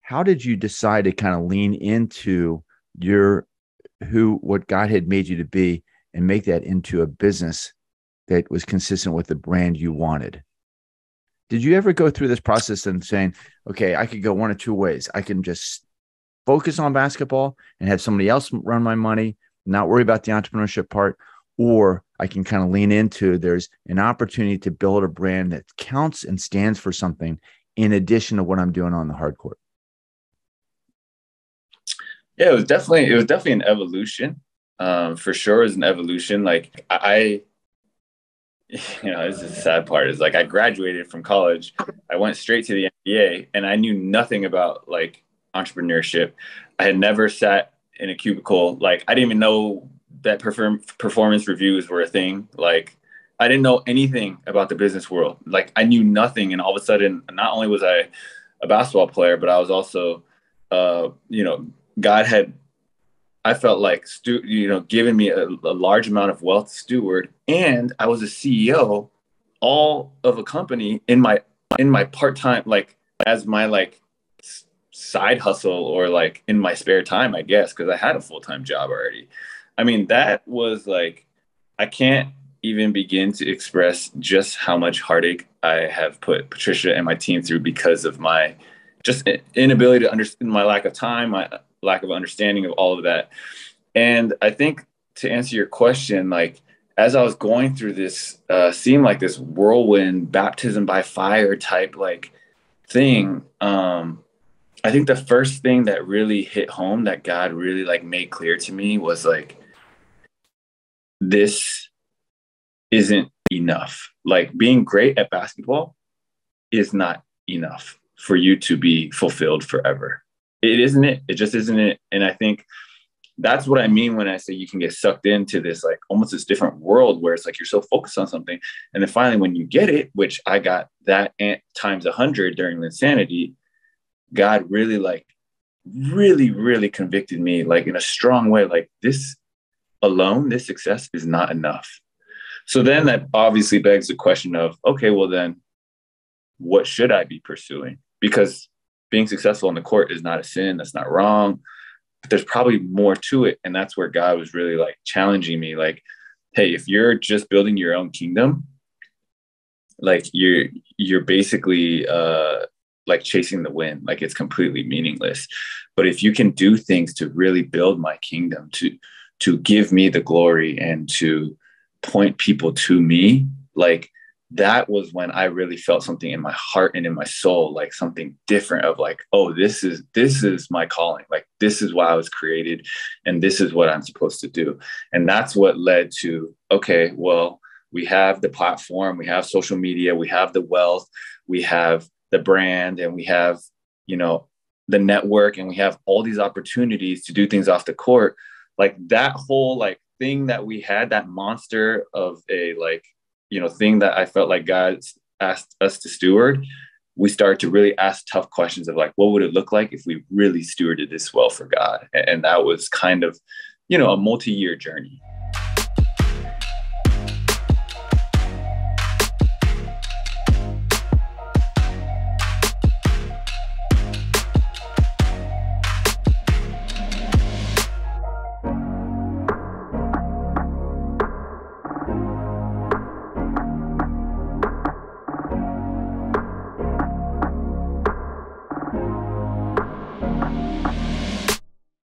how did you decide to kind of lean into what God had made you to be and make that into a business that was consistent with the brand you wanted? Did you ever go through this process and saying, okay, I could go one or two ways. I can just focus on basketball and have somebody else run my money, not worry about the entrepreneurship part, or I can kind of lean into there's an opportunity to build a brand that counts and stands for something in addition to what I'm doing on the hard court? Yeah, it was definitely an evolution. For sure, it's an evolution. Like this is the sad part is like I graduated from college. I went straight to the NBA and I knew nothing about like entrepreneurship. I had never sat in a cubicle. Like I didn't even know that performance reviews were a thing. Like I didn't know anything about the business world. Like I knew nothing. And all of a sudden, not only was I a basketball player, but I was also, God had, I felt like, given me a large amount of wealth to steward. And I was a CEO all of a company in my part-time, like as my like side hustle or like in my spare time, I guess, because I had a full-time job already. I mean, that was like, I can't even begin to express just how much heartache I have put Patricia and my team through because of my just inability to understand, my lack of time, my lack of understanding of all of that. And I think to answer your question, like as I was going through this, seemed like this whirlwind baptism by fire type like thing. I think the first thing that really hit home that God really like made clear to me was like, this isn't enough. Like being great at basketball is not enough for you to be fulfilled forever. It isn't it. It just isn't it. And I think that's what I mean when I say you can get sucked into this, like almost this different world where it's like you're so focused on something. And then finally, when you get it, which I got that times 100 during Linsanity, God really like, really, really convicted me like in a strong way, like this alone, this success is not enough. So then that obviously begs the question of, okay, well then what should I be pursuing? Because being successful on the court is not a sin. That's not wrong. But there's probably more to it. And that's where God was really like challenging me. Like, hey, if you're just building your own kingdom, like you're basically like chasing the wind. Like it's completely meaningless. But if you can do things to really build my kingdom, to give me the glory and to point people to me, like that was when I really felt something in my heart and in my soul, like something different of like, oh, this is my calling. Like, this is why I was created and this is what I'm supposed to do. And that's what led to, okay, well, we have the platform, we have social media, we have the wealth, we have the brand, and we have, the network, and we have all these opportunities to do things off the court. Like that whole like thing that we had, that monster of a like, thing that I felt like God asked us to steward, we started to really ask tough questions of like, what would it look like if we really stewarded this well for God? And that was kind of, a multi-year journey.